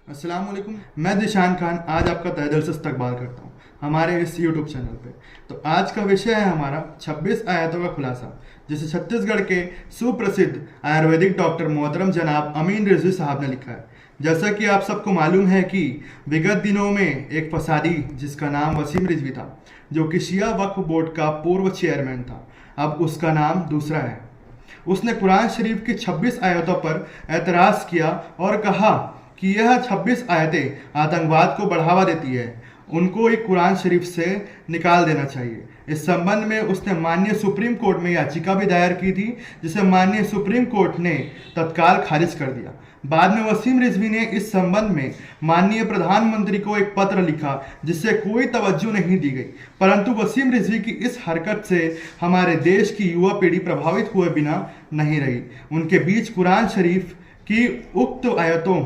अस्सलाम वालेकुम। मैं दिशान खान आज आपका तहे दिल से इस्तकबाल करता हूँ हमारे इस यूट्यूब चैनल पे। तो आज का विषय है हमारा 26 आयतों का खुलासा, जिसे छत्तीसगढ़ के सुप्रसिद्ध आयुर्वेदिक डॉक्टर मोहतरम जनाब अमीन रिजवी साहब ने लिखा है। जैसा कि आप सबको मालूम है कि विगत दिनों में एक फसादी जिसका नाम वसीम रिजवी था, जो कि शिया वक्फ बोर्ड का पूर्व चेयरमैन था, अब उसका नाम दूसरा है। उसने कुरान शरीफ की 26 आयतों पर एतराज़ किया और कहा कि यह 26 आयतें आतंकवाद को बढ़ावा देती है, उनको एक कुरान शरीफ से निकाल देना चाहिए। इस संबंध में उसने माननीय सुप्रीम कोर्ट में याचिका भी दायर की थी, जिसे माननीय सुप्रीम कोर्ट ने तत्काल खारिज कर दिया। बाद में वसीम रिजवी ने इस संबंध में माननीय प्रधानमंत्री को एक पत्र लिखा, जिससे कोई तवज्जो नहीं दी गई। परंतु वसीम रिजवी की इस हरकत से हमारे देश की युवा पीढ़ी प्रभावित हुए बिना नहीं रही। उनके बीच कुरान शरीफ की उक्त आयतों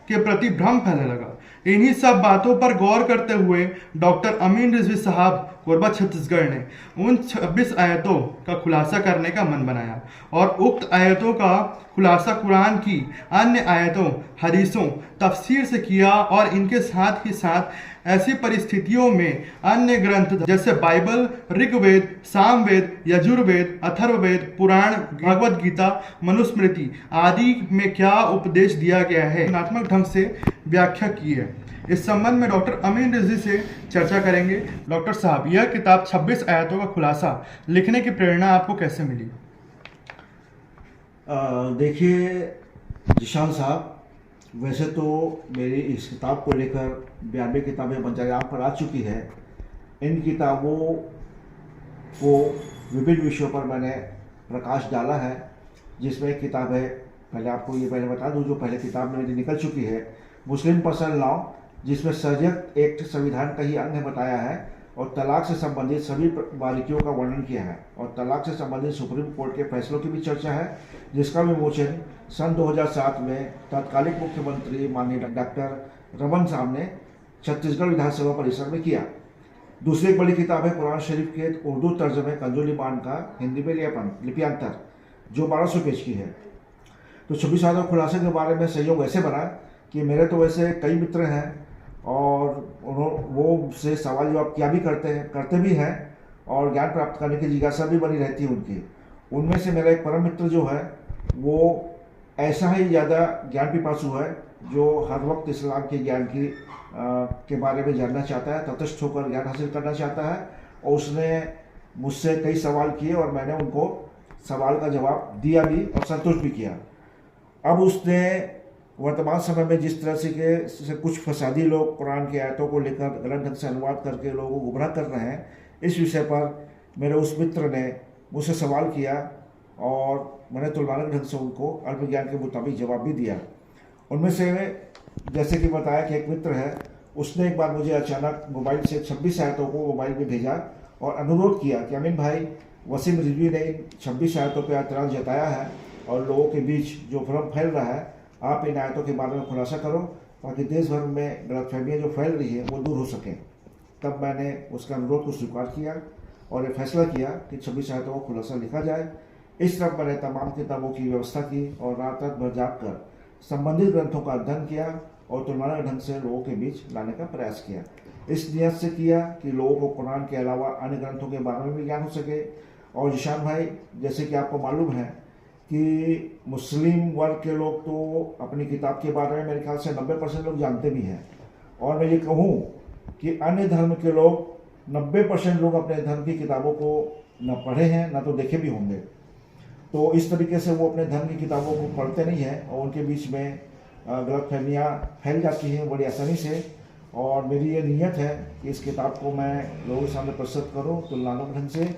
के प्रति भ्रम फैलने लगा। इन्हीं सब बातों पर गौर करते हुए डॉक्टर अमीन रिजवी साहब कोरबा छत्तीसगढ़ ने उन 26 आयतों का खुलासा करने का मन बनाया और उक्त आयतों का खुलासा कुरान की अन्य आयतों, हदीसों, तफसीर से किया और इनके साथ ही साथ ऐसी परिस्थितियों में अन्य ग्रंथ जैसे बाइबल, ऋग्वेद, सामवेद, यजुर्वेद, अथर्ववेद, पुराण, भगवत गीता, मनुस्मृति आदि में क्या उपदेश दिया गया है, रचनात्मक ढंग से व्याख्या की है। इस संबंध में डॉक्टर अमीन रिजवी से चर्चा करेंगे। डॉक्टर साहब, यह किताब 26 आयतों का खुलासा लिखने की प्रेरणा आपको कैसे मिली? देखिए जिशान साहब, वैसे तो मेरी इस किताब को लेकर 92 किताबें मंजर पर आ चुकी है। इन किताबों को विभिन्न विषयों पर मैंने प्रकाश डाला है, जिसमें एक किताब है, पहले आपको ये पहले बता दूं, जो पहले किताब मेरी निकल चुकी है, मुस्लिम पर्सनल लॉ, जिसमें शरीयत एक्ट संविधान का ही अंग बताया है और तलाक से संबंधित सभी बारीकियों का वर्णन किया है और तलाक से संबंधित सुप्रीम कोर्ट के फैसलों की भी चर्चा है, जिसका विमोचन सन 2007 में तत्कालिक मुख्यमंत्री माननीय डॉक्टर रमन साहब ने छत्तीसगढ़ विधानसभा परिसर में किया। दूसरी एक बड़ी किताब है कुरान शरीफ के उर्दू तर्जमे कंजुल ईमान का हिंदी में लिपियांतर, जो 1200 पेज की है। तो 26 आयतों खुलासे के बारे में सहयोग ऐसे बना कि मेरे तो वैसे कई मित्र हैं और वो से सवाल जवाब किया भी करते भी हैं और ज्ञान प्राप्त करने की जिज्ञासा भी बनी रहती है उनकी। उनमें से मेरा एक परम मित्र जो है, वो ऐसा ही ज़्यादा ज्ञान पिपासु है, जो हर वक्त इस्लाम के ज्ञान के बारे में जानना चाहता है, तटस्थ होकर ज्ञान हासिल करना चाहता है। और उसने मुझसे कई सवाल किए और मैंने उनको सवाल का जवाब दिया भी और संतुष्ट भी किया। अब उसने वर्तमान समय में जिस तरह से कुछ फसादी लोग कुरान की आयतों को लेकर गलत ढंग से अनुवाद करके लोगों को गुमराह कर रहे हैं, इस विषय पर मेरे उस मित्र ने मुझसे सवाल किया और मैंने तुलनात्मक ढंग से उनको अल्प ज्ञान के मुताबिक जवाब भी दिया। उनमें से जैसे कि बताया कि एक मित्र है, उसने एक बार मुझे अचानक मोबाइल से 26 आयतों को मोबाइल में भेजा और अनुरोध किया कि अमीन भाई, वसीम रिजवी ने इन 26 आयतों पर एतराज़ जताया है और लोगों के बीच जो भ्रम फैल रहा है, आप इन आयतों के बारे में खुलासा करो ताकि देश भर में गलतफहमियाँ जो फैल रही है वो दूर हो सकें। तब मैंने उसका अनुरोध को स्वीकार किया और ये फैसला किया कि 26 आयतों का खुलासा लिखा जाए। इस तरह मैंने तमाम किताबों की व्यवस्था की और रात रात भर जाग कर संबंधित ग्रंथों का अध्ययन किया और तुलनात्मक ढंग से लोगों के बीच लाने का प्रयास किया। इस नियत से किया कि लोगों को कुरान के अलावा अन्य ग्रंथों के बारे में भी ज्ञान हो सके। और जिशान भाई, जैसे कि आपको मालूम है कि मुस्लिम वर्ग के लोग तो अपनी किताब के बारे में मेरे ख्याल से 90% लोग जानते भी हैं, और मैं ये कहूँ कि अन्य धर्म के लोग 90% लोग अपने धर्म की किताबों को न पढ़े हैं न तो देखे भी होंगे। तो इस तरीके से वो अपने धर्म की किताबों को पढ़ते नहीं हैं और उनके बीच में गलतफहमियाँ फैल जाती हैं बड़ी आसानी से। और मेरी ये नीयत है कि इस किताब को मैं लोगों के सामने प्रस्तुत करूँ तुलनात्मक ढंग से,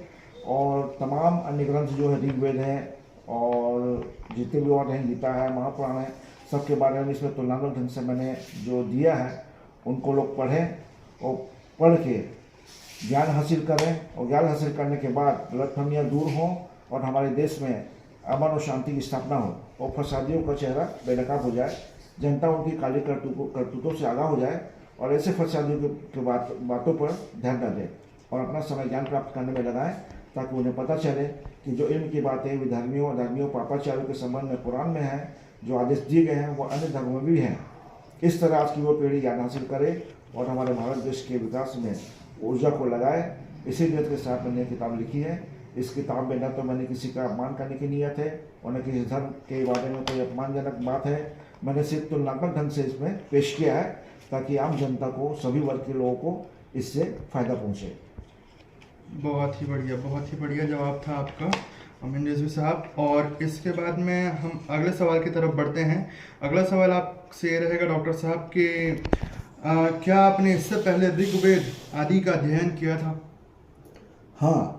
और तमाम अन्य ग्रंथ जो है, ऋग्वेद हैं और जितने भी और हैं, गीता है, महापुराण है, सबके बारे में इसमें तुलनात्मक ढंग से मैंने जो दिया है, उनको लोग पढ़ें और पढ़ के ज्ञान हासिल करें और ज्ञान हासिल करने के बाद गलतफहमियाँ दूर हों और हमारे देश में अमन और शांति की स्थापना हो और फसादियों का चेहरा बेनकाब हो जाए, जनता उनकी काली करतूतों से आगाह हो जाए और ऐसे फसादियों के बातों पर ध्यान न दें और अपना समय ज्ञान प्राप्त करने में लगाएं, ताकि उन्हें पता चले कि जो इल्म की बातें विधर्मियों, अधर्मियों, पापाचारियों के संबंध में कुरान में है, जो आदेश दिए गए हैं, वो अन्य धर्मों में भी हैं। इस तरह आज की वो पीढ़ी ज्ञान हासिल करे और हमारे भारत देश के विकास में ऊर्जा को लगाए। इसी नीयत के साथ मैंने किताब लिखी है। इस किताब में न तो मैंने किसी का अपमान करने की नीयत है और न किसी धर्म के बारे में कोई अपमानजनक बात है। मैंने सिर्फ तुलनात्मक ढंग से इसमें पेश किया है ताकि आम जनता को, सभी वर्ग के लोगों को इससे फ़ायदा पहुँचे। बहुत ही बढ़िया जवाब था आपका अमीन रिजवी साहब। और इसके बाद में हम अगले सवाल की तरफ बढ़ते हैं। अगला सवाल आपसे रहेगा डॉक्टर साहब कि क्या आपने इससे पहले ऋग्वेद आदि का अध्ययन किया था? हाँ,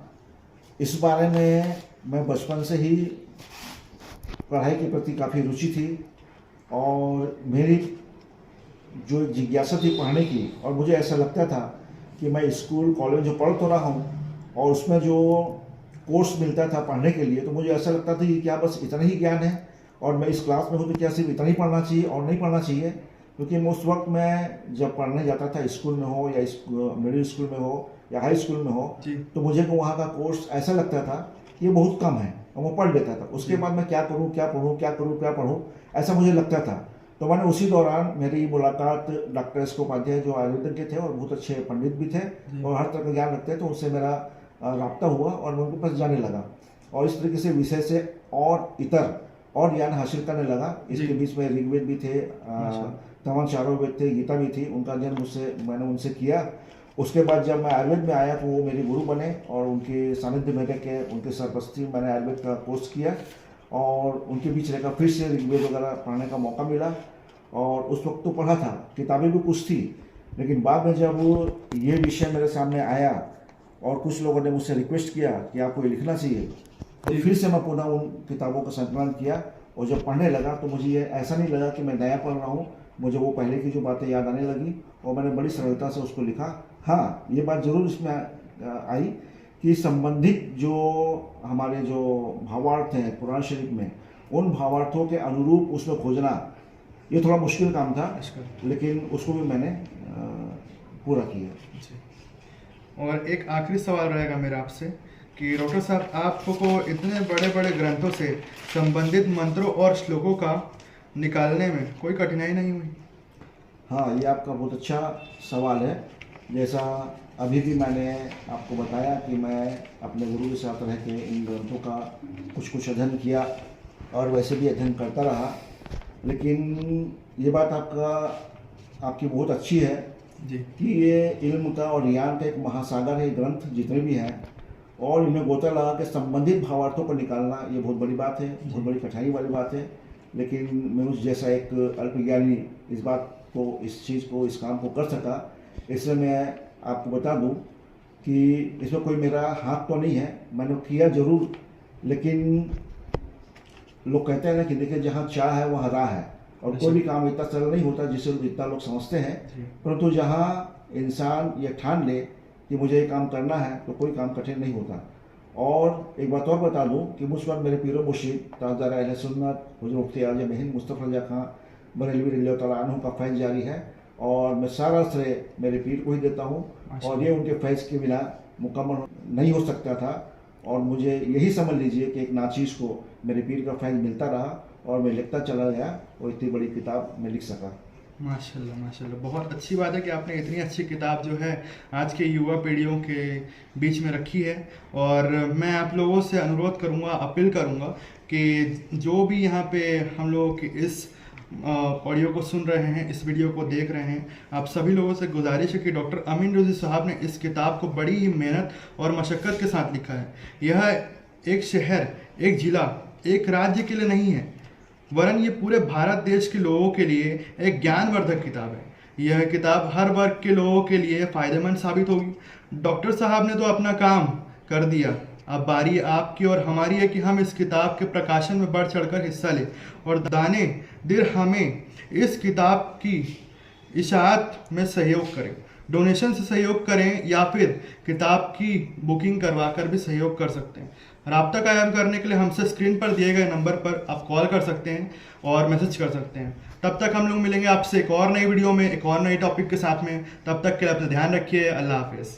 इस बारे में मैं बचपन से ही पढ़ाई के प्रति काफ़ी रुचि थी और मेरी जो जिज्ञासा थी पढ़ने की, और मुझे ऐसा लगता था कि मैं स्कूल कॉलेज जो पढ़ तो रहा हूँ और उसमें जो कोर्स मिलता था पढ़ने के लिए, तो मुझे ऐसा लगता था कि क्या बस इतना ही ज्ञान है और मैं इस क्लास में हूँ तो क्या सिर्फ इतना ही पढ़ना चाहिए और नहीं पढ़ना चाहिए। क्योंकि उस वक्त मैं जब पढ़ने जाता था, स्कूल में हो या मिडिल स्कूल में हो या हाई स्कूल में हो, तो मुझे को वहाँ का कोर्स ऐसा लगता था कि ये बहुत कम है और मैं पढ़ लेता था। उसके बाद मैं क्या करूँ, क्या पढ़ूँ, क्या करूँ, क्या पढ़ूँ, ऐसा मुझे लगता था। तो मैंने उसी दौरान मेरी मुलाकात डॉक्टर एस के उपाध्याय जो आयुर्वेद के थे और बहुत अच्छे पंडित भी थे और हर तरह का ज्ञान रखते थे, तो उनसे मेरा राब्ता हुआ और मैं उनके पास जाने लगा और इस तरीके से विषय से और इतर और ज्ञान हासिल करने लगा। इसके बीच में ऋग्वेद भी थे, तमाम चारों वेद थे, गीता भी थी, उनका अध्ययन मैंने उनसे किया। उसके बाद जब मैं आयुर्वेद में आया तो वो मेरे गुरु बने और उनके सानिध्य में रह के, उनके सरपरस्ती मैंने आयुर्वेद का कोर्स किया और उनके बीच रहकर फिर से ऋग्वेद वगैरह पढ़ने का मौका मिला। और उस वक्त तो पढ़ा था, किताबें भी कुछ थी, लेकिन बाद में जब ये विषय मेरे सामने आया और कुछ लोगों ने मुझसे रिक्वेस्ट किया कि आपको ये लिखना चाहिए, तो फिर से मैं पुनः उन किताबों का संकलन किया और जब पढ़ने लगा तो मुझे ये ऐसा नहीं लगा कि मैं नया पढ़ रहा हूँ, मुझे वो पहले की जो बातें याद आने लगी और मैंने बड़ी सरलता से उसको लिखा। हाँ, ये बात ज़रूर इसमें आई कि संबंधित जो हमारे जो भावार्थ हैं पुराण शरीफ में, उन भावार्थों के अनुरूप उसमें खोजना ये थोड़ा मुश्किल काम था, लेकिन उसको भी मैंने पूरा किया। और एक आखिरी सवाल रहेगा मेरा आपसे कि डॉक्टर साहब, आपको इतने बड़े बड़े ग्रंथों से संबंधित मंत्रों और श्लोकों का निकालने में कोई कठिनाई नहीं हुई? हाँ, ये आपका बहुत अच्छा सवाल है। जैसा अभी भी मैंने आपको बताया कि मैं अपने गुरु के साथ रह के इन ग्रंथों का कुछ अध्ययन किया और वैसे भी अध्ययन करता रहा, लेकिन ये बात आपकी बहुत अच्छी है जी कि ये इल्म का और ज्ञान का एक महासागर है, ग्रंथ जितने भी हैं, और इनमें गोता लगा के संबंधित भावार्थों को निकालना ये बहुत बड़ी बात है, बहुत बड़ी कठिनाई वाली बात है। लेकिन मैं उस जैसा एक अल्पज्ञानी इस बात को, इस चीज़ को, इस काम को कर सका, इसलिए मैं आपको बता दूं कि इसमें कोई मेरा हाथ तो नहीं है, मैंने किया जरूर, लेकिन लोग कहते हैं ना कि देखिए जहाँ चाह है वहाँ राह है, और कोई भी काम इतना सरल नहीं होता जिसे जितना लोग समझते हैं। परंतु जहाँ इंसान ये ठान ले कि मुझे ये काम करना है तो कोई काम कठिन नहीं होता। और एक बात और बता दूं कि मुझ पर मेरे पीरो मुर्शिद ताजदार अहले सुन्नत हुज़ूर मुफ्ती आज़म हिंद मुस्तफ़ा रज़ा खां बरेलवी रज़ियल्लाहु तआला अन्हु का फैज़ जारी है और मैं सारा श्रेय मेरे पीर को ही देता हूँ और ये उनके फैज़ के बिना मुकम्मल नहीं हो सकता था। और मुझे यही समझ लीजिए कि एक नाचीज़ को मेरे पीर का फैज़ मिलता रहा और मैं लिखता चला गया और इतनी बड़ी किताब मैं लिख सका। माशाल्लाह माशाल्लाह, बहुत अच्छी बात है कि आपने इतनी अच्छी किताब जो है आज के युवा पीढ़ियों के बीच में रखी है। और मैं आप लोगों से अनुरोध करूंगा, अपील करूंगा कि जो भी यहाँ पे हम लोगों की इस ऑडियो को सुन रहे हैं, इस वीडियो को देख रहे हैं, आप सभी लोगों से गुजारिश है कि डॉक्टर अमीन रिजवी साहब ने इस किताब को बड़ी ही मेहनत और मशक्क़त के साथ लिखा है। यह एक शहर, एक ज़िला, एक राज्य के लिए नहीं है, वरन ये पूरे भारत देश के लोगों के लिए एक ज्ञानवर्धक किताब है। यह किताब हर वर्ग के लोगों के लिए फ़ायदेमंद साबित होगी। डॉक्टर साहब ने तो अपना काम कर दिया, अब बारी आपकी और हमारी है कि हम इस किताब के प्रकाशन में बढ़ चढ़कर हिस्सा लें और दाने दिल हमें इस किताब की इशाअत में सहयोग करें, डोनेशन से सहयोग करें या फिर किताब की बुकिंग करवा कर भी सहयोग कर सकते हैं। राब्ता कायम करने के लिए हमसे स्क्रीन पर दिए गए नंबर पर आप कॉल कर सकते हैं और मैसेज कर सकते हैं। तब तक हम लोग मिलेंगे आपसे एक और नई वीडियो में, एक और नई टॉपिक के साथ में। तब तक के लिए अपना ध्यान रखिए। अल्लाह हाफिज़।